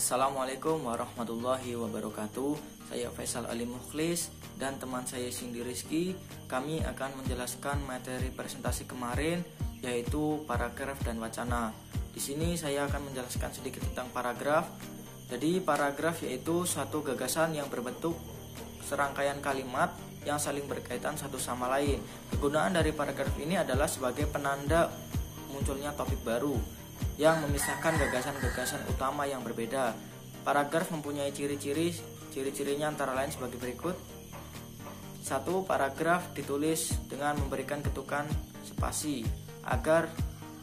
Assalamualaikum warahmatullahi wabarakatuh. Saya Faisal Ali Mukhlis dan teman saya Cindy Rizky. Kami akan menjelaskan materi presentasi kemarin, yaitu paragraf dan wacana. Di sini saya akan menjelaskan sedikit tentang paragraf. Jadi paragraf yaitu suatu gagasan yang berbentuk serangkaian kalimat yang saling berkaitan satu sama lain. Kegunaan dari paragraf ini adalah sebagai penanda munculnya topik baru yang memisahkan gagasan-gagasan utama yang berbeda. Paragraf mempunyai ciri-cirinya antara lain sebagai berikut. 1. Paragraf ditulis dengan memberikan ketukan spasi agar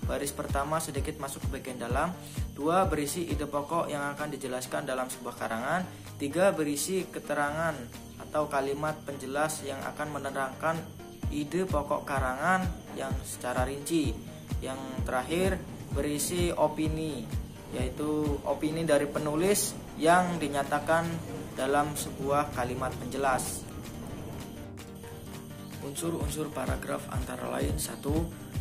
baris pertama sedikit masuk ke bagian dalam. 2. Berisi ide pokok yang akan dijelaskan dalam sebuah karangan. 3. Berisi keterangan atau kalimat penjelas yang akan menerangkan ide pokok karangan yang secara rinci. Yang terakhir, berisi opini, yaitu opini dari penulis yang dinyatakan dalam sebuah kalimat penjelas. Unsur-unsur paragraf antara lain: 1.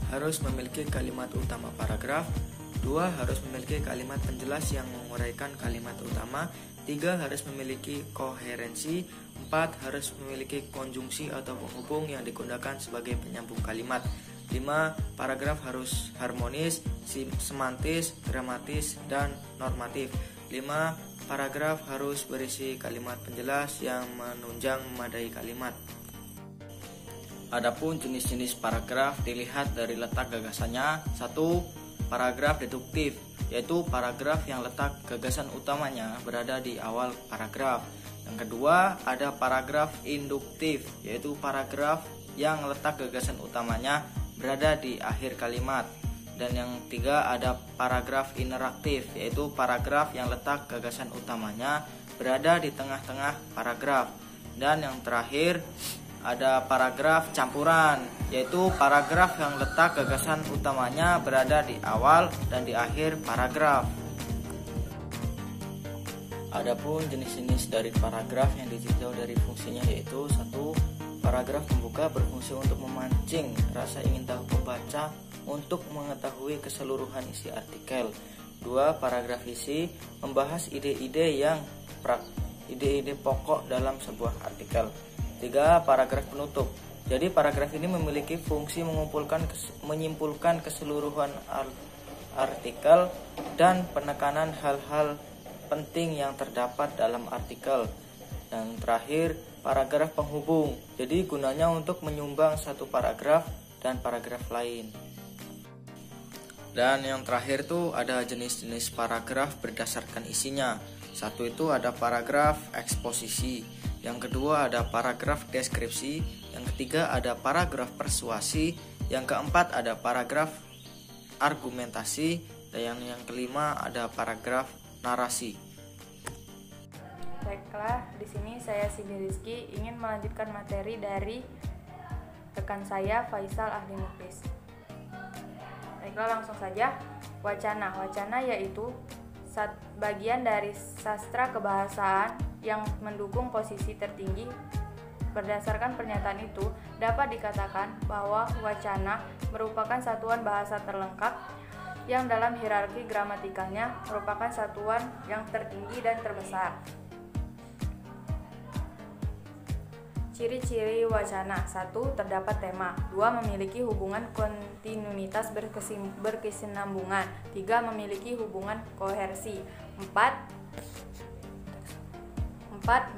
Harus memiliki kalimat utama paragraf. 2. Harus memiliki kalimat penjelas yang menguraikan kalimat utama. 3. Harus memiliki koherensi. 4. Harus memiliki konjungsi atau penghubung yang digunakan sebagai penyambung kalimat. 5. Paragraf harus harmonis, semantis, gramatis, dan normatif. 5. Paragraf harus berisi kalimat penjelas yang menunjang memadai kalimat. Adapun jenis-jenis paragraf dilihat dari letak gagasannya. 1. Paragraf deduktif, yaitu paragraf yang letak gagasan utamanya berada di awal paragraf. Yang kedua, ada paragraf induktif, yaitu paragraf yang letak gagasan utamanya berada di akhir kalimat. Dan yang ketiga, ada paragraf interaktif, yaitu paragraf yang letak gagasan utamanya berada di tengah-tengah paragraf. Dan yang terakhir, ada paragraf campuran, yaitu paragraf yang letak gagasan utamanya berada di awal dan di akhir paragraf. Adapun jenis-jenis dari paragraf yang ditinjau dari fungsinya yaitu: 1. Paragraf pembuka berfungsi untuk memancing rasa ingin tahu pembaca untuk mengetahui keseluruhan isi artikel. 2. Paragraf isi membahas ide-ide pokok dalam sebuah artikel. 3. Paragraf penutup. Jadi paragraf ini memiliki fungsi menyimpulkan keseluruhan artikel dan penekanan hal-hal penting yang terdapat dalam artikel. Dan terakhir, paragraf penghubung. Jadi gunanya untuk menyumbang satu paragraf dan paragraf lain. Dan yang terakhir tuh ada jenis-jenis paragraf berdasarkan isinya. 1. Itu ada paragraf eksposisi. Yang kedua ada paragraf deskripsi. Yang ketiga ada paragraf persuasi. Yang keempat ada paragraf argumentasi. Dan yang kelima ada paragraf narasi. Baiklah, di sini saya Cindy Rizky ingin melanjutkan materi dari rekan saya Faisal Ali Mukhlis. Baiklah, langsung saja. Wacana. Wacana yaitu bagian dari sastra kebahasaan yang mendukung posisi tertinggi. Berdasarkan pernyataan itu, dapat dikatakan bahwa wacana merupakan satuan bahasa terlengkap yang dalam hierarki gramatikanya merupakan satuan yang tertinggi dan terbesar. Ciri-ciri wacana. 1. Terdapat tema. 2. Memiliki hubungan kontinuitas berkesinambungan. 3. Memiliki hubungan kohersi. 4.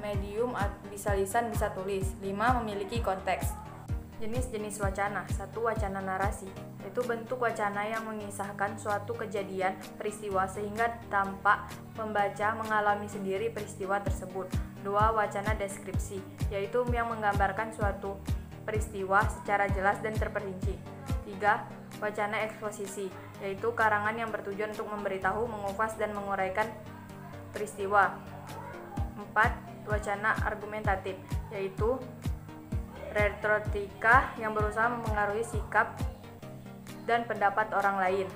Medium, bisa lisan bisa tulis. 5. Memiliki konteks. Jenis-jenis wacana. 1. Wacana narasi, yaitu bentuk wacana yang mengisahkan suatu kejadian peristiwa sehingga tampak pembaca mengalami sendiri peristiwa tersebut. 2. Wacana deskripsi, yaitu yang menggambarkan suatu peristiwa secara jelas dan terperinci. 3. Wacana eksposisi, yaitu karangan yang bertujuan untuk memberitahu, mengupas, dan menguraikan peristiwa. 4. Wacana argumentatif, yaitu retorika yang berusaha mempengaruhi sikap dan pendapat orang lain.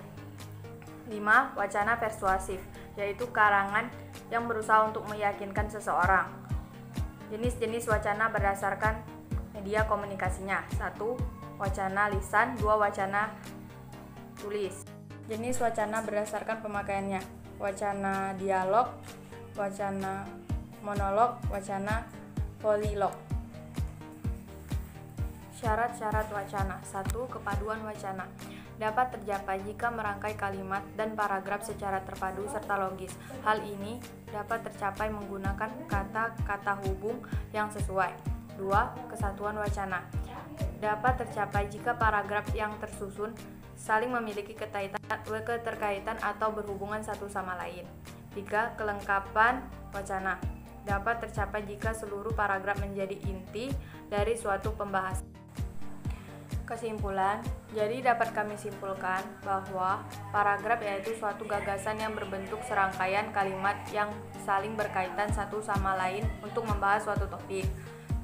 5. Wacana persuasif, yaitu karangan yang berusaha untuk meyakinkan seseorang. Jenis-jenis wacana berdasarkan media komunikasinya. 1. Wacana lisan. 2. Wacana tulis. Jenis wacana berdasarkan pemakaiannya: wacana dialog, wacana monolog, wacana polilog. Syarat-syarat wacana. 1. Kepaduan wacana dapat tercapai jika merangkai kalimat dan paragraf secara terpadu serta logis. Hal ini dapat tercapai menggunakan kata-kata hubung yang sesuai. 2. Kesatuan wacana dapat tercapai jika paragraf yang tersusun saling memiliki keterkaitan atau berhubungan satu sama lain. 3. Kelengkapan wacana dapat tercapai jika seluruh paragraf menjadi inti dari suatu pembahasan. Kesimpulan, jadi dapat kami simpulkan bahwa paragraf yaitu suatu gagasan yang berbentuk serangkaian kalimat yang saling berkaitan satu sama lain untuk membahas suatu topik.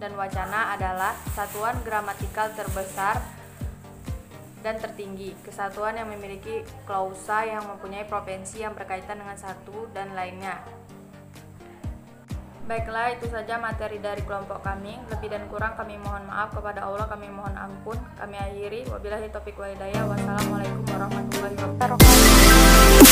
Dan wacana adalah satuan gramatikal terbesar dan tertinggi, kesatuan yang memiliki klausa yang mempunyai propensi yang berkaitan dengan satu dan lainnya. Baiklah, itu saja materi dari kelompok kami. Lebih dan kurang kami mohon maaf, kepada Allah kami mohon ampun. Kami akhiri, wabillahi taufiq wa hidayah. Wassalamualaikum warahmatullahi wabarakatuh.